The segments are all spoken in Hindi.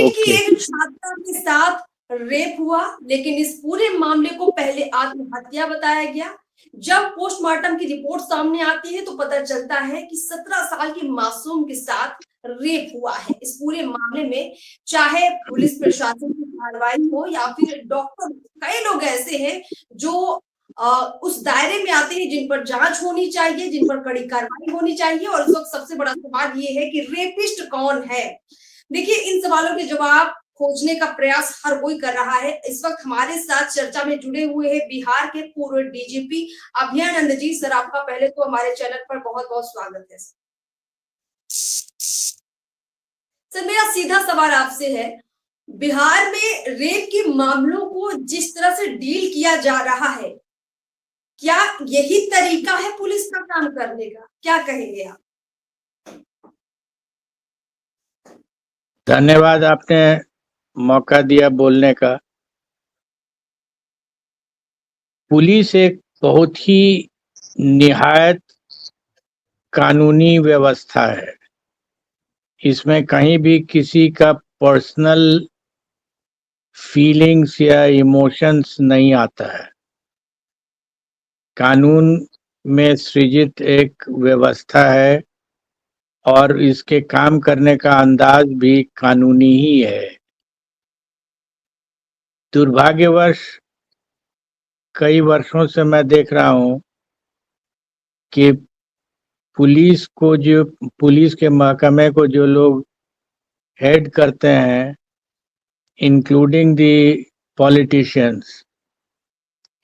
कि एक छात्रा के साथ रेप हुआ, लेकिन इस पूरे मामले को पहले आत्महत्या बताया गया। जब पोस्टमार्टम की रिपोर्ट सामने आती है तो पता चलता है कि 17 साल की मासूम के साथ रेप हुआ है। इस पूरे मामले में चाहे पुलिस प्रशासन की कार्रवाई हो या फिर डॉक्टर, कई लोग ऐसे हैं जो उस दायरे में आते हैं जिन पर जांच होनी चाहिए, जिन पर कड़ी कार्रवाई होनी चाहिए। और इस वक्त सबसे बड़ा सवाल ये है कि रेपिस्ट कौन है। देखिए, इन सवालों के जवाब खोजने का प्रयास हर कोई कर रहा है। इस वक्त हमारे साथ चर्चा में जुड़े हुए हैं बिहार के पूर्व डीजीपी अभयानंद जी। सर, आपका पहले तो हमारे चैनल पर बहुत बहुत स्वागत है। सर, मेरा सीधा सवाल आपसे है, बिहार में रेप के मामलों को जिस तरह से डील किया जा रहा है, क्या यही तरीका है पुलिस का काम करने का? क्या कहेंगे आप? धन्यवाद, आपने मौका दिया बोलने का। पुलिस एक बहुत ही निहायत कानूनी व्यवस्था है। इसमें कहीं भी किसी का पर्सनल फीलिंग्स या इमोशंस नहीं आता है। कानून में सृजित एक व्यवस्था है और इसके काम करने का अंदाज भी कानूनी ही है। दुर्भाग्यवश कई वर्षों से मैं देख रहा हूं कि पुलिस के महकमे को जो लोग हेड करते हैं, इंक्लूडिंग दी पॉलिटिशियंस,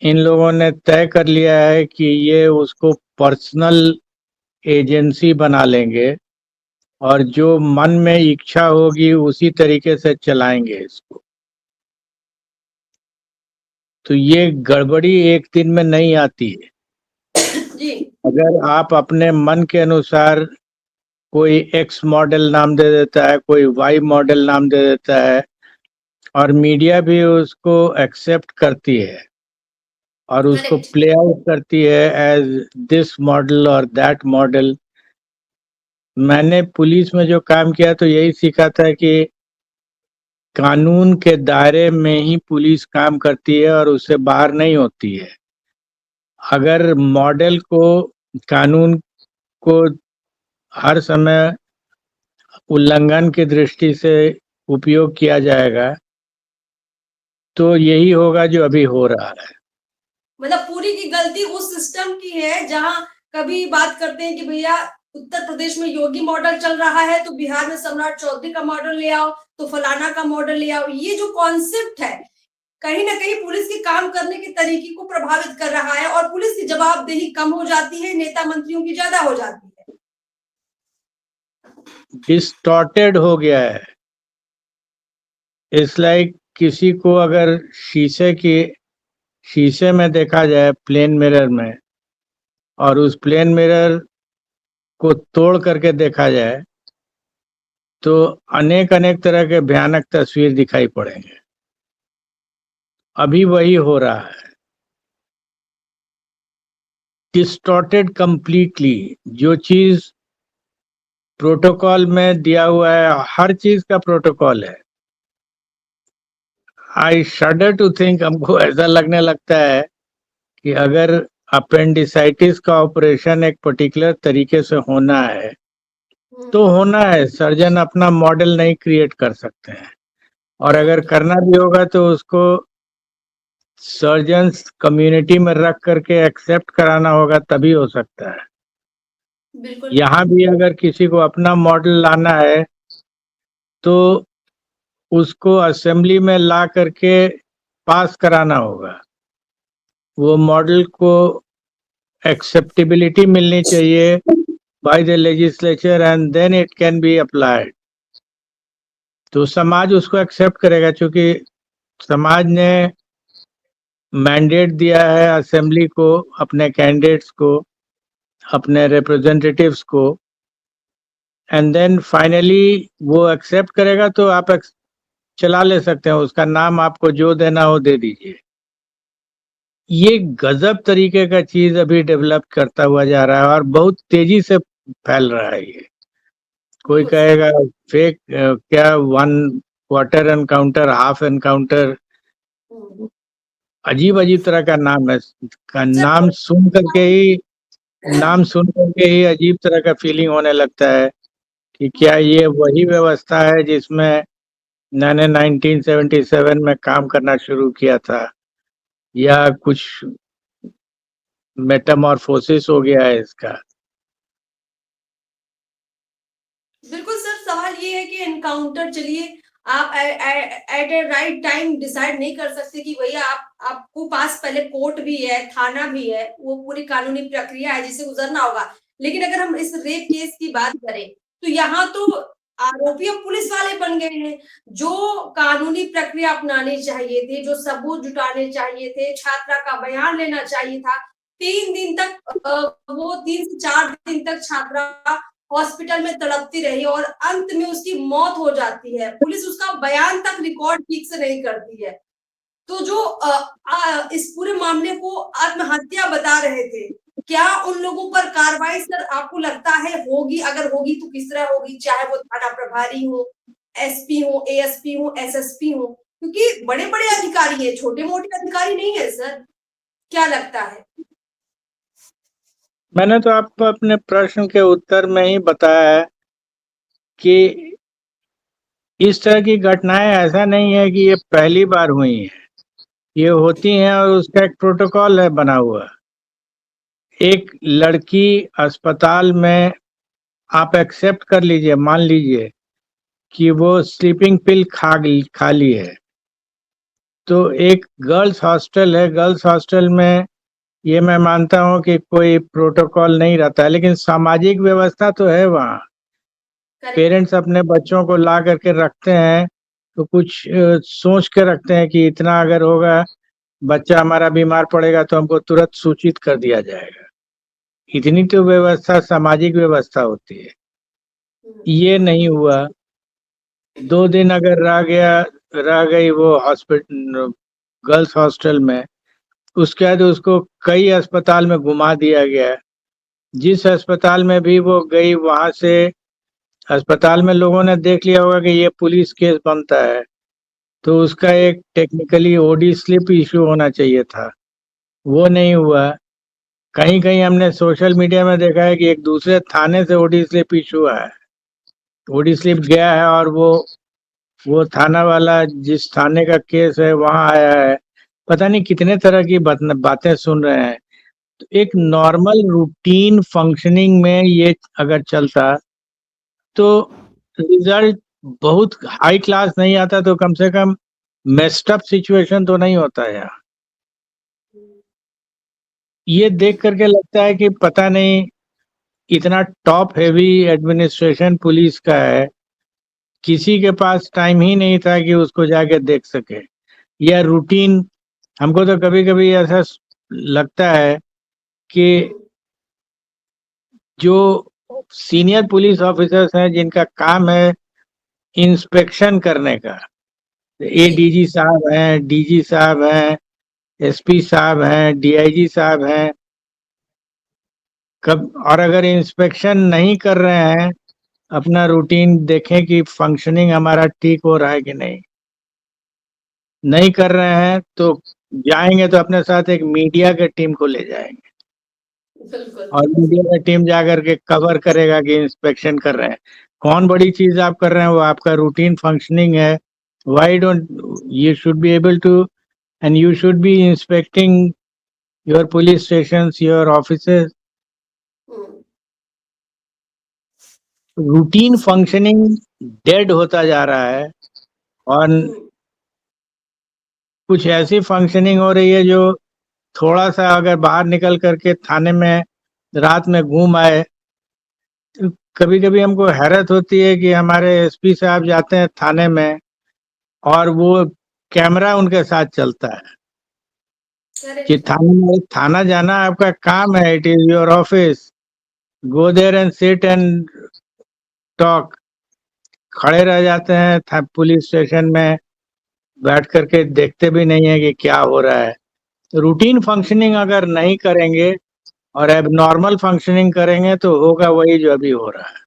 इन लोगों ने तय कर लिया है कि ये उसको पर्सनल एजेंसी बना लेंगे और जो मन में इच्छा होगी उसी तरीके से चलाएंगे इसको। तो ये गड़बड़ी एक दिन में नहीं आती है। जी। अगर आप अपने मन के अनुसार कोई एक्स मॉडल नाम दे देता है, कोई वाई मॉडल नाम दे देता है और मीडिया भी उसको एक्सेप्ट करती है और उसको प्ले आउट करती है एज दिस मॉडल और दैट मॉडल। मैंने पुलिस में जो काम किया तो यही सीखा था कि कानून के दायरे में ही पुलिस काम करती है और उससे बाहर नहीं होती है। अगर मॉडल को, कानून को हर समय उल्लंघन की दृष्टि से उपयोग किया जाएगा तो यही होगा जो अभी हो रहा है। मतलब पूरी की गलती उस सिस्टम की है जहां कभी बात करते हैं कि भैया उत्तर प्रदेश में योगी मॉडल चल रहा है तो बिहार में सम्राट चौधरी का मॉडल ले आओ, तो फलाना का मॉडल ले आओ। ये जो कॉन्सेप्ट है कहीं ना कहीं पुलिस के काम करने के तरीके को प्रभावित कर रहा है और पुलिस की जवाबदेही कम हो जाती है, नेता मंत्रियों की ज्यादा हो जाती है। डिस्टॉर्टेड हो गया है। इट्स लाइक किसी को अगर शीशे में देखा जाए, प्लेन मिरर में, और उस प्लेन मिरर को तोड़ करके देखा जाए तो अनेक अनेक तरह के भयानक तस्वीर दिखाई पड़ेंगे। अभी वही हो रहा है, डिस्टॉर्टेड कंप्लीटली। जो चीज प्रोटोकॉल में दिया हुआ है, हर चीज का प्रोटोकॉल है। आई शडर टू थिंक, हमको ऐसा लगने लगता है कि अगर अपेंडिसाइटिस का ऑपरेशन एक पर्टिकुलर तरीके से होना है तो होना है। सर्जन अपना मॉडल नहीं क्रिएट कर सकते हैं, और अगर करना भी होगा तो उसको सर्जन्स कम्युनिटी में रख करके एक्सेप्ट कराना होगा, तभी हो सकता है। बिल्कुल। यहाँ भी अगर किसी को अपना मॉडल लाना है तो उसको असेंबली में ला करके पास कराना होगा। वो मॉडल को एक्सेप्टेबिलिटी मिलनी चाहिए by the legislature and then it can be applied. तो समाज उसको एक्सेप्ट करेगा, क्योंकि समाज ने मैंडेट दिया है असेंबली को, अपने कैंडिडेट्स को, अपने रिप्रेजेंटेटिव्स को, एंड देन फाइनली वो एक्सेप्ट करेगा तो आप चला ले सकते हैं। उसका नाम आपको जो देना हो दे दीजिए। ये गजब तरीके का चीज अभी डेवलप करता हुआ जा रहा है और बहुत तेजी से फैल रहा है। ये कोई कहेगा फेक, क्या क्वार्टर एनकाउंटर, हाफ एनकाउंटर, हम्म। अजीब अजीब तरह का नाम है। का सर, नाम सुन करके ही अजीब तरह का फीलिंग होने लगता है कि क्या ये वही व्यवस्था है जिसमें मैंने 1977 में काम करना शुरू किया था, या कुछ मेटामॉर्फोसिस हो गया है इसका। बिल्कुल सर, सवाल ये है कि एनकाउंटर, चलिए आप एट ए राइट टाइम डिसाइड नहीं कर सकते कि भैया आपको पास पहले कोर्ट भी है, थाना भी है, वो पूरी कानूनी प्रक्रिया है जिसे गुजरना होगा। लेकिन अगर हम इस रेप केस की बात करें तो यहाँ तो आरोपी अब पुलिस वाले बन गए हैं। जो कानूनी प्रक्रिया अपनानी चाहिए थी, जो सबूत जुटाने चाहिए थे, छात्रा का बयान लेना चाहिए था, 3 दिन तक वो 3 से 4 दिन तक छात्रा हॉस्पिटल में तड़पती रही और अंत में उसकी मौत हो जाती है। पुलिस उसका बयान तक रिकॉर्ड ठीक से नहीं करती है। तो जो इस पूरे मामले को आत्महत्या बता रहे थे, क्या उन लोगों पर कार्रवाई सर आपको लगता है होगी? अगर होगी तो किस तरह होगी? चाहे वो थाना प्रभारी हो, एसपी हो, एएसपी हो, एसएसपी हो, क्योंकि बड़े-बड़े अधिकारी हैं, छोटे-मोटे अधिकारी नहीं है सर। क्या लगता है? मैंने तो आपको अपने प्रश्न के उत्तर में ही बताया है कि इस तरह की घटनाएं ऐसा नहीं है कि ये पहली बार हुई हैं, ये होती हैं और उसका एक प्रोटोकॉल है बना हुआ। एक लड़की अस्पताल में, आप एक्सेप्ट कर लीजिए, मान लीजिए कि वो स्लीपिंग पिल खा ली है, तो एक गर्ल्स हॉस्टल है, गर्ल्स हॉस्टल में ये मैं मानता हूँ कि कोई प्रोटोकॉल नहीं रहता है, लेकिन सामाजिक व्यवस्था तो है वहाँ। करेक्ट। पेरेंट्स अपने बच्चों को ला करके रखते हैं, तो कुछ सोच के रखते हैं कि इतना अगर होगा, बच्चा हमारा बीमार पड़ेगा तो हमको तुरंत सूचित कर दिया जाएगा। इतनी तो व्यवस्था, सामाजिक व्यवस्था होती है। ये नहीं हुआ। 2 दिन अगर रह गई वो हॉस्पिटल, गर्ल्स हॉस्टल में, उसके बाद उसको कई अस्पताल में घुमा दिया गया। जिस अस्पताल में भी वो गई, वहां से अस्पताल में लोगों ने देख लिया होगा कि ये पुलिस केस बनता है, तो उसका एक टेक्निकली ओडी स्लिप इशू होना चाहिए था, वो नहीं हुआ। कहीं कहीं हमने सोशल मीडिया में देखा है कि एक दूसरे थाने से ओडी स्लिप इशू हुआ है, ओडी स्लिप गया है और वो थाना वाला जिस थाने का केस है वहां आया है। पता नहीं कितने तरह की बातें सुन रहे हैं। तो एक नॉर्मल रूटीन फंक्शनिंग में ये अगर चलता तो रिजल्ट बहुत हाई क्लास नहीं आता, तो कम से कम मेस्ड अप सिचुएशन तो नहीं होता है यहाँ। ये देख करके लगता है कि पता नहीं, इतना टॉप हेवी एडमिनिस्ट्रेशन पुलिस का है, किसी के पास टाइम ही नहीं था कि उसको जाके देख सके। यह रूटीन, हमको तो कभी कभी ऐसा लगता है कि जो सीनियर पुलिस ऑफिसर्स हैं जिनका काम है इंस्पेक्शन करने का, एडीजी साहब हैं, डीजी साहब हैं, एसपी साहब हैं, डीआईजी साहब हैं, कब और अगर इंस्पेक्शन नहीं कर रहे हैं, अपना रूटीन देखें कि फंक्शनिंग हमारा ठीक हो रहा है कि नहीं कर रहे हैं, तो जाएंगे तो अपने साथ एक मीडिया के टीम को ले जाएंगे, बिल्कुल। और मीडिया का टीम जाकर के कवर करेगा कि इंस्पेक्शन कर रहे हैं। कौन बड़ी चीज आप कर रहे हैं, वो आपका रूटीन फंक्शनिंग है। Why don't you should be able to, and you should be inspecting your police stations, your offices. Routine functioning dead होता जा रहा है, और कुछ ऐसी फंक्शनिंग हो रही है जो थोड़ा सा अगर बाहर निकल करके थाने में रात में घूम आए, तो कभी कभी हमको हैरत होती है कि हमारे एसपी साहब जाते हैं थाने में और वो कैमरा उनके साथ चलता है कि थाना जाना आपका काम है, it is your office, go there and sit and talk. खड़े रह जाते हैं पुलिस स्टेशन में, बैठ करके देखते भी नहीं है कि क्या हो रहा है। रूटीन फंक्शनिंग अगर नहीं करेंगे और एब नॉर्मल फंक्शनिंग करेंगे तो होगा वही जो अभी हो रहा है।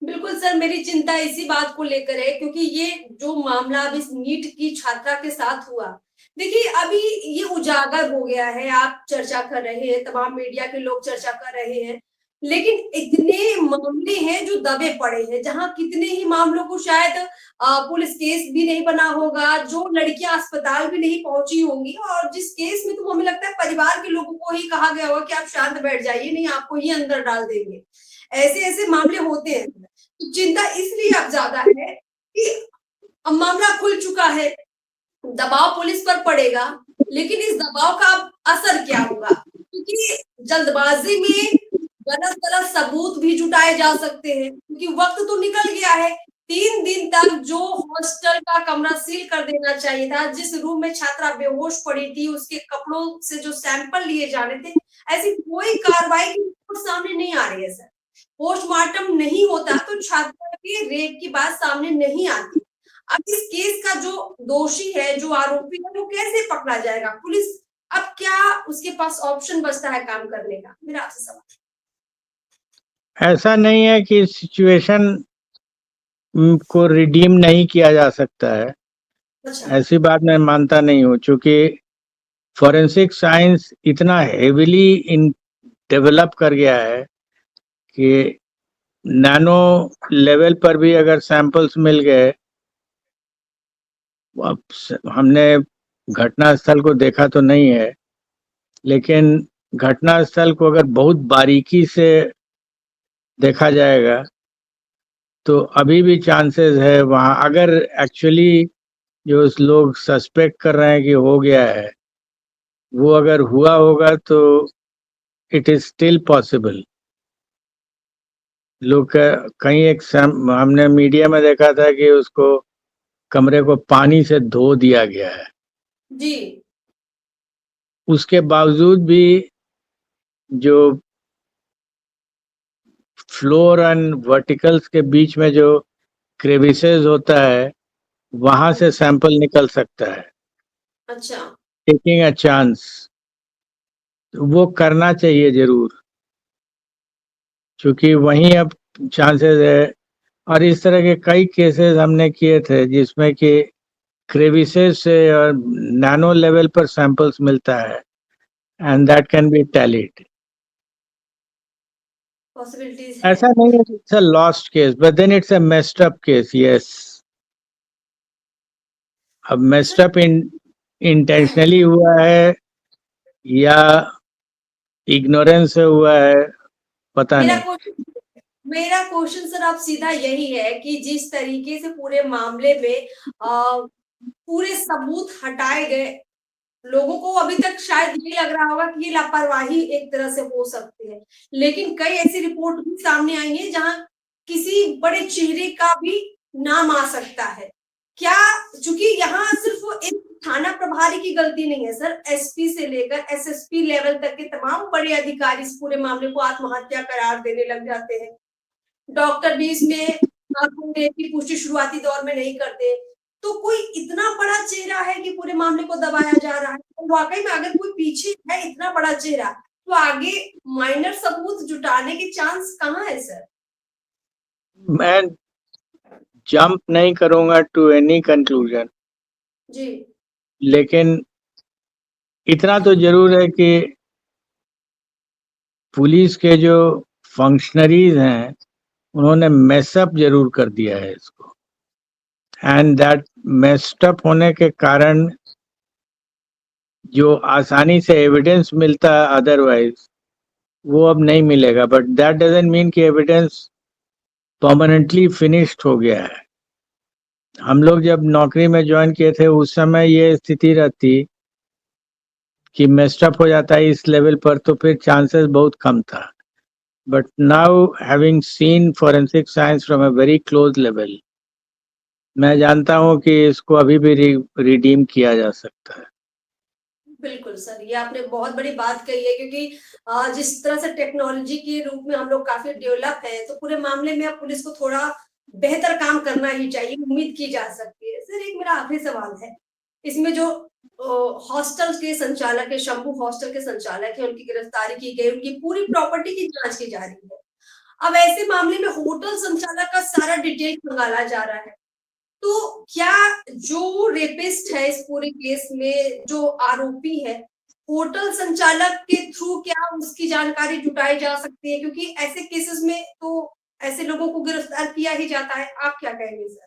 बिल्कुल सर, मेरी चिंता इसी बात को लेकर है क्योंकि ये जो मामला अब इस नीट की छात्रा के साथ हुआ, देखिए अभी ये उजागर हो गया है, आप चर्चा कर रहे हैं, तमाम मीडिया के लोग चर्चा कर रहे हैं, लेकिन इतने मामले हैं जो दबे पड़े हैं, जहाँ कितने ही मामलों को शायद पुलिस केस भी नहीं बना होगा, जो लड़कियां अस्पताल भी नहीं पहुंची होंगी और जिस केस में तो हमें लगता है परिवार के लोगों को ही कहा गया होगा कि आप शांत बैठ जाइए, नहीं आपको ही अंदर डाल देंगे। ऐसे-ऐसे मामले होते हैं। तो चिंता इसलिए अब ज़्यादा है कि अब मामला खुल चुका है, दबाव पुलिस पर पड़ेगा, लेकिन इस दबाव का अब असर क्या होगा? क्योंकि जल्दबाज़ी में गलत-गलत सबूत भी जुटाए जा सकते हैं, क्योंकि वक़्त तो निकल गया है। 3 दिन तक जो हॉस्टल का कमरा सील कर देना चाहिए था, जिस रूम में छात्रा बेहोश पड़ी थी, उसके कपड़ों से जो सैंपल लिए जाने थे, ऐसी कोई कार्रवाई की रिपोर्ट सामने नहीं आ रही है सर। पोस्टमार्टम नहीं होता तो छात्रा के रेप की बात सामने नहीं आती। अब इस केस का जो दोषी है, जो आरोपी है, वो कैसे पकड़ा जाएगा? पुलिस अब क्या उसके पास ऑप्शन बचता है काम करने का? मेरा आपसे सवाल है। ऐसा नहीं है कि सिचुएशन को रिडीम नहीं किया जा सकता है, अच्छा, ऐसी बात मैं मानता नहीं हूँ, चूँकि फोरेंसिक साइंस इतना हेविली इन डेवलप कर गया है कि नैनो लेवल पर भी अगर सैंपल्स मिल गए, अब हमने घटना स्थल को देखा तो नहीं है, लेकिन घटना स्थल को अगर बहुत बारीकी से देखा जाएगा तो अभी भी चांसेस है वहाँ, अगर एक्चुअली जो लोग सस्पेक्ट कर रहे हैं कि हो गया है वो अगर हुआ होगा तो इट इज स्टिल पॉसिबल। लोग कहीं हमने मीडिया में देखा था कि उसको कमरे को पानी से धो दिया गया है, जी, उसके बावजूद भी जो फ्लोर एंड वर्टिकल्स के बीच में जो क्रेविसेस होता है वहां से सैंपल निकल सकता है, अच्छा, टेकिंग अ चांस। वो करना चाहिए जरूर, क्योंकि वहीं अब चांसेस है। और इस तरह के कई केसेस हमने किए थे जिसमें कि क्रेविसेस से और नैनो लेवल पर सैंपल्स मिलता है and that can be tallied. Possibilities है। ऐसा नहीं है कि it's a lost case, but then it's a messed up case. Yes, अब मेस्ड सर अप इंटेंशनली हुआ है या इग्नोरेंस से हुआ है, पता मेरा नहीं। क्वेश्चन मेरा क्वेश्चन सर अब सीधा यही है कि जिस तरीके से पूरे मामले में पूरे सबूत हटाए गए, लोगों को अभी तक शायद ये लग रहा होगा कि ये लापरवाही एक तरह से हो सकती है। लेकिन कई ऐसी रिपोर्ट भी सामने आई है जहाँ किसी बड़े चेहरे का भी नाम आ सकता है। क्या चूँकि यहाँ सिर्फ एक थाना प्रभारी की गलती नहीं है सर, एसपी से लेकर एसएसपी लेवल तक के तमाम बड़े अधिकारी इस पूरे मामले को आत्महत्या करार देने लग जाते हैं। डॉक्टर भी इसमें खून की पुष्टि शुरुआती दौर में नहीं करते। तो कोई इतना बड़ा चेहरा है कि पूरे मामले को दबाया जा रहा है। तो वाक़ई में अगर कोई पीछे है इतना बड़ा चेहरा, तो आगे माइनर सबूत जुटाने के चांस कहाँ है सर? मैं जंप नहीं करूंगा टू एनी कंक्लूजन, जी, लेकिन इतना तो जरूर है कि पुलिस के जो फंक्शनरीज हैं उन्होंने मेसअप जरूर कर दिया है इसको, एंड दैट मेस्टअप होने के कारण जो आसानी से एविडेंस मिलता है अदरवाइज वो अब नहीं मिलेगा, बट दैट डजंट मीन कि एविडेंस परमानेंटली फिनिश्ड हो गया है। हम लोग जब नौकरी में ज्वाइन किए थे उस समय ये स्थिति रहती कि मेस्टअप हो जाता है इस लेवल पर तो फिर चांसेस बहुत कम था, but now having scene forensic science from a very close level, मैं जानता हूं कि इसको अभी भी रिडीम किया जा सकता है। बिल्कुल सर, ये आपने बहुत बड़ी बात कही है क्योंकि जिस तरह से टेक्नोलॉजी के रूप में हम लोग काफ़ी डेवलप हैं, तो पूरे मामले में अब पुलिस को थोड़ा बेहतर काम करना ही चाहिए, उम्मीद की जा सकती है। सर एक मेरा आखिरी सवाल है, इसमें जो हॉस्टल के संचालक है, शंभू हॉस्टल के संचालक हैं, उनकी गिरफ्तारी की गई, उनकी पूरी प्रॉपर्टी की जाँच की जा रही है। अब ऐसे मामले में होटल संचालक का सारा डिटेल खंगाला जा रहा है। तो क्या जो रेपिस्ट है इस पूरे केस में, जो आरोपी है, होटल संचालक के थ्रू क्या उसकी जानकारी जुटाई जा सकती है? क्योंकि ऐसे केसेस में तो ऐसे लोगों को गिरफ्तार किया ही जाता है। आप क्या कहेंगे सर?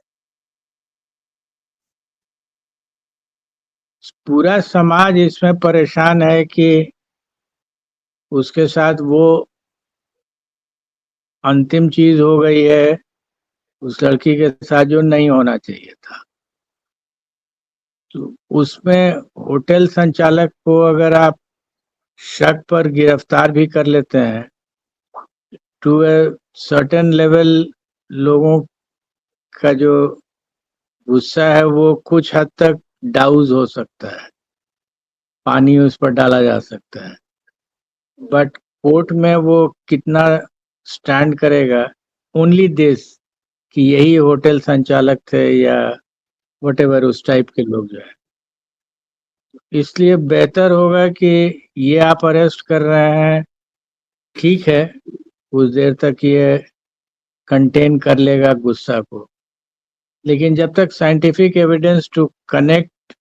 पूरा समाज इसमें परेशान है कि उसके साथ वो अंतिम चीज हो गई है उस लड़की के साथ जो नहीं होना चाहिए था। तो उसमें होटल संचालक को अगर आप शक पर गिरफ्तार भी कर लेते हैं, टू ए सर्टेन लेवल लोगों का जो गुस्सा है वो कुछ हद तक डाउज हो सकता है, पानी उस पर डाला जा सकता है। बट कोर्ट में वो कितना स्टैंड करेगा, ओनली दिस कि यही होटल संचालक थे या वटेवर उस टाइप के लोग जो है। इसलिए बेहतर होगा कि ये आप अरेस्ट कर रहे हैं, ठीक है, कुछ देर तक ये कंटेन कर लेगा गुस्सा को, लेकिन जब तक scientific evidence to connect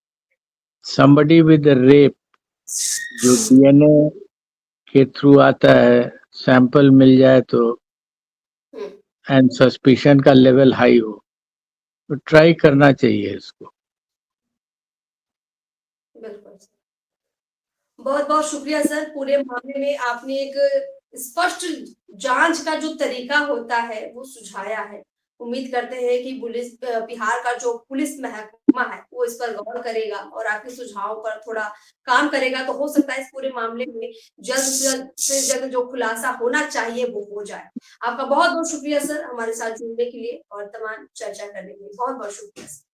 somebody with the rape जो डीएनए के थ्रू आता है, सैंपल मिल जाए तो एंड सस्पिशन का लेवल हाई हो तो ट्राई करना चाहिए इसको। बिल्कुल। बहुत बहुत शुक्रिया सर। पूरे मामले में आपने एक स्पष्ट जांच का जो तरीका होता है वो सुझाया है। उम्मीद करते हैं कि पुलिस बिहार का जो पुलिस महकमा है वो इस पर गौर करेगा और आपके सुझावों पर थोड़ा काम करेगा, तो हो सकता है इस पूरे मामले में जल्द से जल्द जो खुलासा होना चाहिए वो हो जाए। आपका बहुत बहुत शुक्रिया सर हमारे साथ जुड़ने के लिए और तमाम चर्चा करने के लिए। बहुत बहुत शुक्रिया सर।